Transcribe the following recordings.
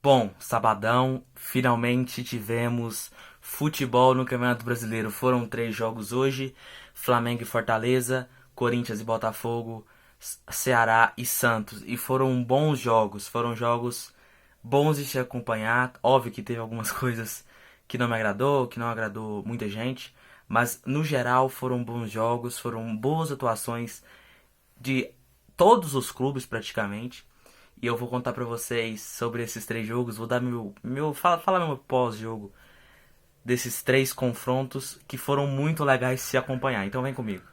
Bom, sabadão, finalmente tivemos futebol no Campeonato Brasileiro. Foram 3 jogos hoje: Flamengo e Fortaleza, Corinthians e Botafogo, Ceará e Santos. E foram bons jogos, foram jogos bons de se acompanhar. Óbvio que teve algumas coisas que não me agradou, que não agradou muita gente, mas no geral foram bons jogos, foram boas atuações de todos os clubes praticamente. E eu vou contar pra vocês sobre esses 3 jogos. Vou dar falar meu pós-jogo desses 3 confrontos que foram muito legais de se acompanhar. Então vem comigo.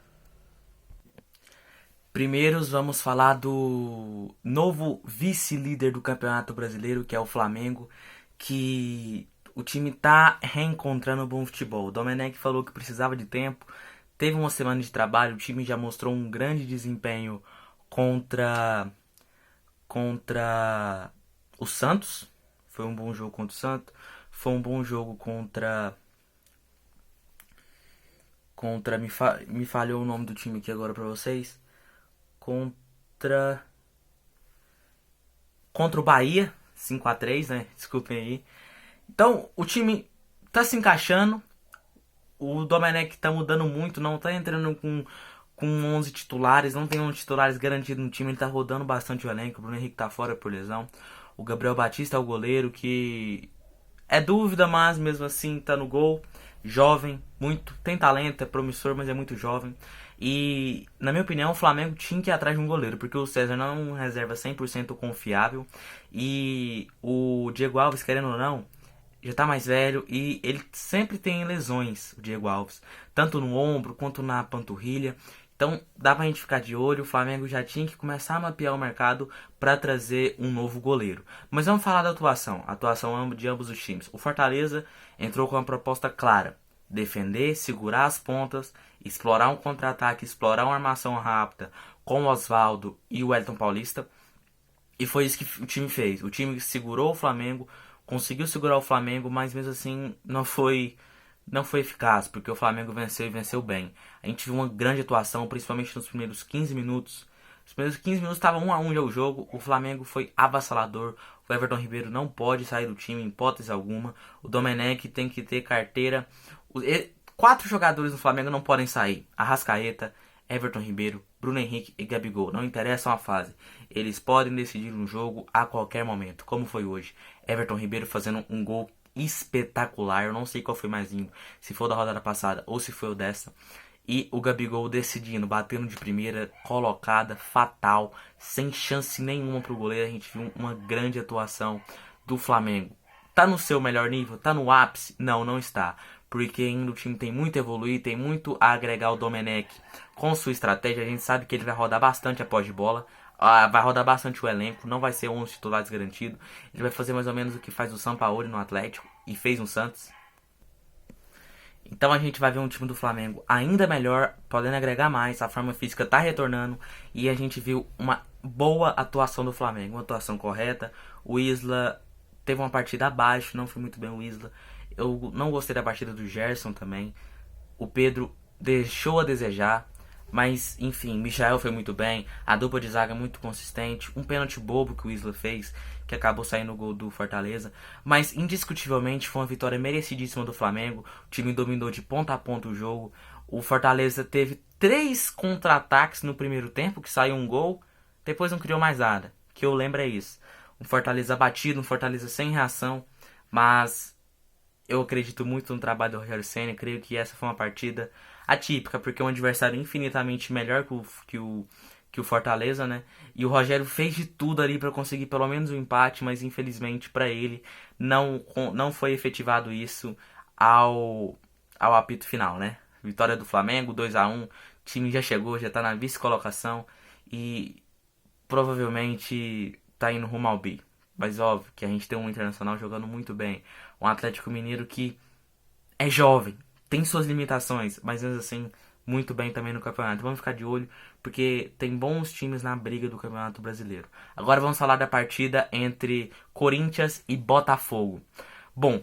Primeiros vamos falar do novo vice-líder do Campeonato Brasileiro, que é o Flamengo, que o time tá reencontrando o bom futebol. O Domenech falou que precisava de tempo, teve uma semana de trabalho, o time já mostrou um grande desempenho contra contra o Santos. Foi um bom jogo contra o Santos. Foi um bom jogo contra me falhou o nome do time aqui agora pra vocês. Contra contra o Bahia, 5-3, né? Desculpem aí. Então, o time tá se encaixando. O Domenech tá mudando muito, não tá entrando com 11 titulares, não tem 11 titulares garantidos no time, ele tá rodando bastante o elenco. O Bruno Henrique tá fora por lesão. O Gabriel Batista é o goleiro, que é dúvida, mas mesmo assim tá no gol. Jovem, muito, tem talento, é promissor, mas é muito jovem. E, na minha opinião, o Flamengo tinha que ir atrás de um goleiro, porque o César não é um reserva 100% confiável. E o Diego Alves, querendo ou não, já tá mais velho e ele sempre tem lesões, o Diego Alves, tanto no ombro quanto na panturrilha. Então dá pra gente ficar de olho. O Flamengo já tinha que começar a mapear o mercado para trazer um novo goleiro. Mas vamos falar da atuação, a atuação de ambos os times. O Fortaleza entrou com uma proposta clara: defender, segurar as pontas, explorar um contra-ataque, explorar uma armação rápida com o Oswaldo e o Wellington Paulista. E foi isso que o time fez. O time segurou o Flamengo, conseguiu segurar o Flamengo, mas mesmo assim não foi eficaz, porque o Flamengo venceu e venceu bem. A gente viu uma grande atuação, principalmente nos primeiros 15 minutos. Os primeiros 15 minutos estava 1-1 já o jogo, o Flamengo foi avassalador. O Everton Ribeiro não pode sair do time em hipótese alguma. O Domenech tem que ter carteira. 4 jogadores do Flamengo não podem sair: Arrascaeta, Everton Ribeiro, Bruno Henrique e Gabigol. Não interessa a fase, eles podem decidir um jogo a qualquer momento, como foi hoje. Everton Ribeiro fazendo um gol espetacular. Eu não sei qual foi mais lindo, se foi o da rodada passada ou se foi o dessa. E o Gabigol decidindo, batendo de primeira, colocada, fatal, sem chance nenhuma pro goleiro. A gente viu uma grande atuação do Flamengo. Tá no seu melhor nível? Tá no ápice? Não, não está. Porque ainda o time tem muito a evoluir, tem muito a agregar. O Domenech com sua estratégia. A gente sabe que ele vai rodar bastante a posse de bola. Vai rodar bastante o elenco, não vai ser 11 titulares garantido. Ele vai fazer mais ou menos o que faz o Sampaoli no Atlético e fez no Santos. Então a gente vai ver um time do Flamengo ainda melhor, podendo agregar mais. A forma física tá retornando e a gente viu uma boa atuação do Flamengo, uma atuação correta. O Isla teve uma partida abaixo, não foi muito bem o Isla. Eu não gostei da partida do Gerson também. O Pedro deixou a desejar. Mas, enfim, Michael foi muito bem. A dupla de zaga muito consistente. Um pênalti bobo que o Isla fez, que acabou saindo o gol do Fortaleza. Mas, indiscutivelmente, foi uma vitória merecidíssima do Flamengo. O time dominou de ponta a ponta o jogo. O Fortaleza teve 3 contra-ataques no primeiro tempo, que saiu um gol. Depois não criou mais nada. Que eu lembro é isso. Um Fortaleza batido, um Fortaleza sem reação. Mas eu acredito muito no trabalho do Rogério Ceni. Creio que essa foi uma partida atípica, porque é um adversário infinitamente melhor que o Fortaleza, né? E o Rogério fez de tudo ali para conseguir pelo menos um empate, mas infelizmente para ele não foi efetivado isso ao apito final, né? Vitória do Flamengo, 2-1. O time já chegou, já tá na vice-colocação e provavelmente tá indo rumo ao bi. Mas óbvio que a gente tem um Internacional jogando muito bem. Um Atlético Mineiro que é jovem, tem suas limitações, mas mesmo assim, muito bem também no campeonato. Vamos ficar de olho, porque tem bons times na briga do Campeonato Brasileiro. Agora vamos falar da partida entre Corinthians e Botafogo. Bom,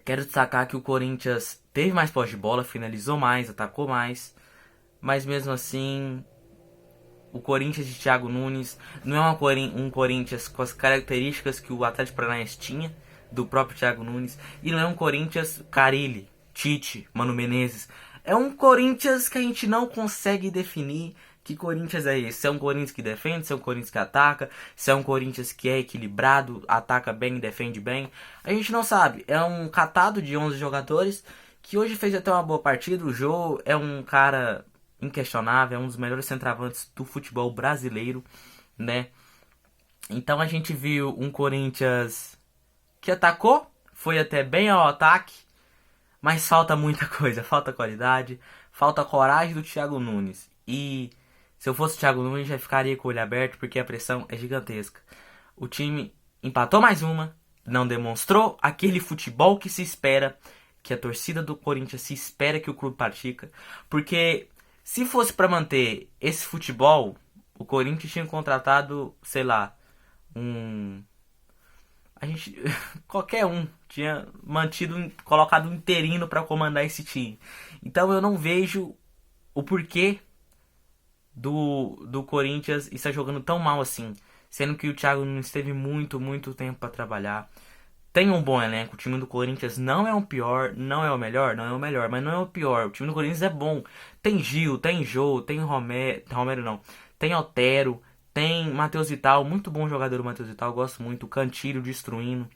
quero destacar que o Corinthians teve mais posse de bola, finalizou mais, atacou mais, mas mesmo assim O Corinthians de Thiago Nunes não é um Corinthians com as características que o Atlético Paranaense tinha, do próprio Thiago Nunes. E não é um Corinthians Carille, Tite, Mano Menezes. É um Corinthians que a gente não consegue definir que Corinthians é esse. Se é um Corinthians que defende, se é um Corinthians que ataca, se é um Corinthians que é equilibrado, ataca bem e defende bem. A gente não sabe. É um catado de 11 jogadores que hoje fez até uma boa partida. O Jô é um cara inquestionável, é um dos melhores centroavantes do futebol brasileiro, né? Então a gente viu um Corinthians que atacou, foi até bem ao ataque, mas falta muita coisa, falta qualidade, falta coragem do Thiago Nunes. E se eu fosse o Thiago Nunes já ficaria com o olho aberto porque a pressão é gigantesca. O time empatou mais uma, não demonstrou aquele futebol que se espera, que a torcida do Corinthians se espera que o clube pratica, porque se fosse para manter esse futebol, o Corinthians tinha contratado, sei lá, um a gente qualquer um tinha mantido, colocado um interino para comandar esse time. Então eu não vejo o porquê do Corinthians estar jogando tão mal assim, sendo que o Thiago não esteve muito tempo para trabalhar. Tem um bom elenco, o time do Corinthians não é o pior, não é o melhor, não é o melhor, mas não é o pior. O time do Corinthians é bom. Tem Gil, tem Jô, tem Romero não, tem Otero, tem Matheus Vital, muito bom jogador o Matheus Vital, eu gosto muito. O Cantilho destruindo.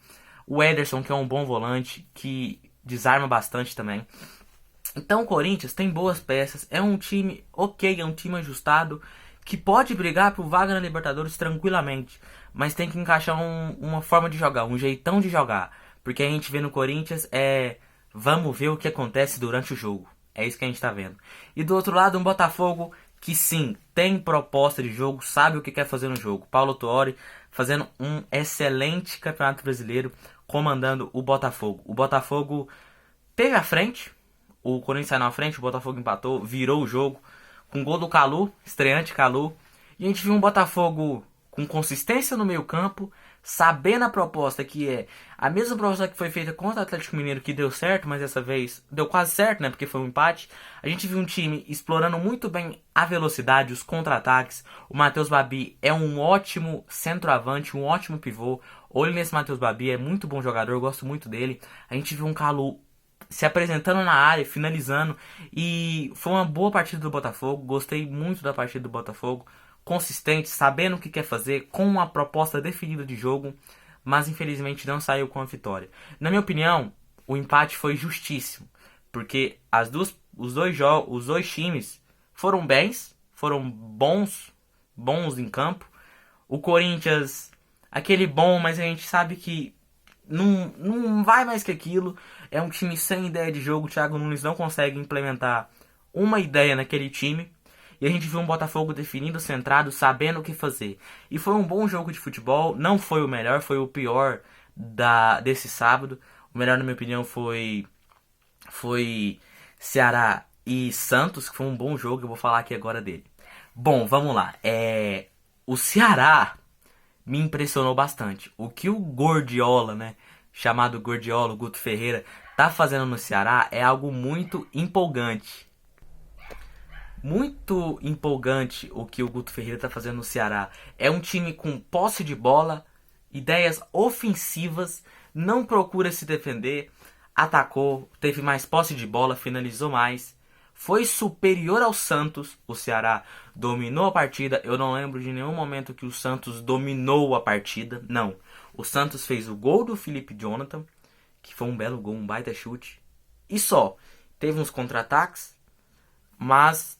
O Ederson, que é um bom volante, que desarma bastante também. Então o Corinthians tem boas peças, é um time ok, é um time ajustado, que pode brigar por vaga na Libertadores tranquilamente, mas tem que encaixar uma forma de jogar, um jeitão de jogar, porque a gente vê no Corinthians vamos ver o que acontece durante o jogo, é isso que a gente tá vendo. E do outro lado um Botafogo que sim, tem proposta de jogo, sabe o que quer fazer no jogo. Paulo Tuori fazendo um excelente Campeonato Brasileiro, comandando o Botafogo. O Botafogo teve a frente, o Corinthians saiu na frente, o Botafogo empatou, virou o jogo com gol do Calu, estreante Calu. E a gente viu um Botafogo com consistência no meio campo, sabendo a proposta que é a mesma proposta que foi feita contra o Atlético Mineiro, que deu certo, mas dessa vez deu quase certo, né, porque foi um empate. A gente viu um time explorando muito bem a velocidade, os contra-ataques. O Matheus Babi é um ótimo centroavante, um ótimo pivô. Olho nesse Matheus Babi, é muito bom jogador, eu gosto muito dele. A gente viu um Calu se apresentando na área, finalizando, e foi uma boa partida do Botafogo. Gostei muito da partida do Botafogo, consistente, sabendo o que quer fazer, com uma proposta definida de jogo, mas infelizmente não saiu com a vitória. Na minha opinião, o empate foi justíssimo, porque os dois times foram bens, foram bons em campo. O Corinthians, aquele bom, mas a gente sabe que não vai mais que aquilo. É um time sem ideia de jogo. O Thiago Nunes não consegue implementar uma ideia naquele time. E a gente viu um Botafogo definido, centrado, sabendo o que fazer. E foi um bom jogo de futebol. Não foi o melhor, foi o pior desse sábado. O melhor, na minha opinião, foi Ceará e Santos, que foi um bom jogo. Eu vou falar aqui agora dele. Bom, vamos lá. O Ceará me impressionou bastante. O que o Gordiola, né, chamado Gordiola, o Guto Ferreira, tá fazendo no Ceará é algo muito empolgante. Muito empolgante o que o Guto Ferreira tá fazendo no Ceará. É um time com posse de bola, ideias ofensivas, não procura se defender, atacou, teve mais posse de bola, finalizou mais. Foi superior ao Santos. O Ceará dominou a partida. Eu não lembro de nenhum momento que o Santos dominou a partida. Não. O Santos fez o gol do Felipe Jonathan, que foi um belo gol, um baita chute. E só. Teve uns contra-ataques, mas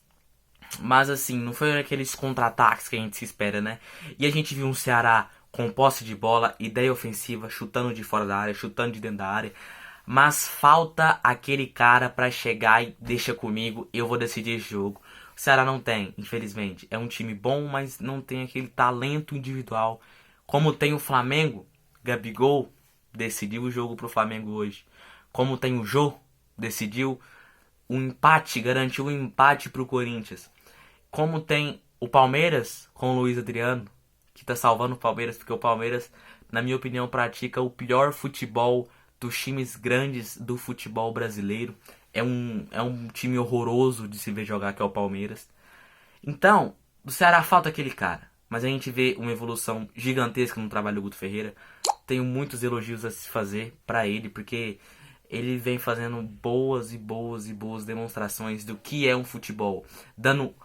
assim, não foi aqueles contra-ataques que a gente se espera, né? E a gente viu um Ceará com posse de bola, ideia ofensiva, chutando de fora da área, chutando de dentro da área. Mas falta aquele cara pra chegar e deixa comigo, eu vou decidir esse jogo. O Ceará não tem, infelizmente. É um time bom, mas não tem aquele talento individual. Como tem o Flamengo, Gabigol decidiu o jogo pro Flamengo hoje. Como tem o Jô, decidiu um empate, garantiu um empate pro Corinthians. Como tem o Palmeiras com o Luiz Adriano, que tá salvando o Palmeiras, porque o Palmeiras, na minha opinião, pratica o pior futebol dos times grandes do futebol brasileiro. É um time horroroso de se ver jogar, que é o Palmeiras. Então, Do Ceará falta aquele cara. Mas a gente vê uma evolução gigantesca no trabalho do Guto Ferreira. Tenho muitos elogios a se fazer pra ele, porque ele vem fazendo boas e boas e boas demonstrações do que é um futebol,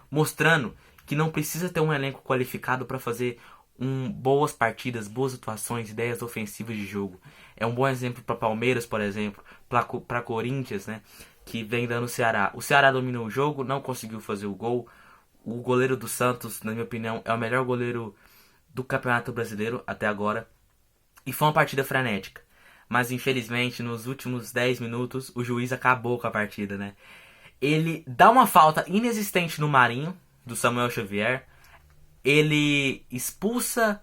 mostrando que não precisa ter um elenco qualificado para fazer boas partidas, boas atuações, ideias ofensivas de jogo. É um bom exemplo para Palmeiras, por exemplo, para Corinthians, né, que vem dando o Ceará. O Ceará dominou o jogo, não conseguiu fazer o gol. O goleiro do Santos, na minha opinião, é o melhor goleiro do Campeonato Brasileiro até agora. E foi uma partida frenética. Mas infelizmente, nos últimos 10 minutos, o juiz acabou com a partida, né? Ele dá uma falta inexistente no Marinho, do Samuel Xavier. Ele expulsa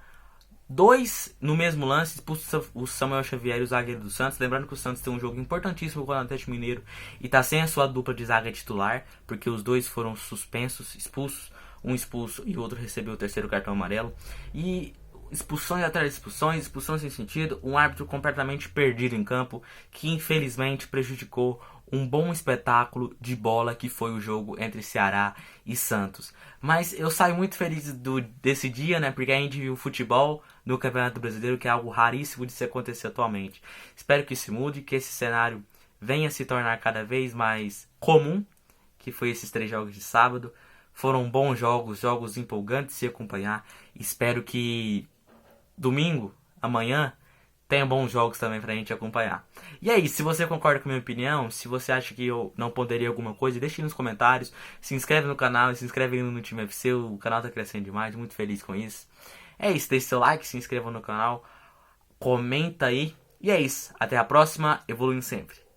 dois no mesmo lance, expulsa o Samuel Xavier e o zagueiro do Santos. Lembrando que o Santos tem um jogo importantíssimo com o Atlético Mineiro e tá sem a sua dupla de zaga titular, porque os dois foram suspensos, expulsos. Um expulso e o outro recebeu o terceiro cartão amarelo. E expulsões atrás de expulsões, expulsões sem sentido, um árbitro completamente perdido em campo, que infelizmente prejudicou um bom espetáculo de bola que foi o jogo entre Ceará e Santos. Mas eu saio muito feliz desse dia, né? Porque a gente viu futebol no Campeonato Brasileiro, que é algo raríssimo de se acontecer atualmente. Espero que isso mude, que esse cenário venha se tornar cada vez mais comum, que foi esses 3 jogos de sábado. Foram bons jogos, jogos empolgantes de se acompanhar. Espero que domingo, amanhã, tem bons jogos também pra gente acompanhar. E aí, se você concorda com a minha opinião, se você acha que eu não poderia alguma coisa, deixe nos comentários. Se inscreve no canal, se inscreve aí no Time FC, o canal tá crescendo demais, muito feliz com isso. É isso, deixe seu like, se inscreva no canal, comenta aí. E é isso, até a próxima, evoluindo sempre.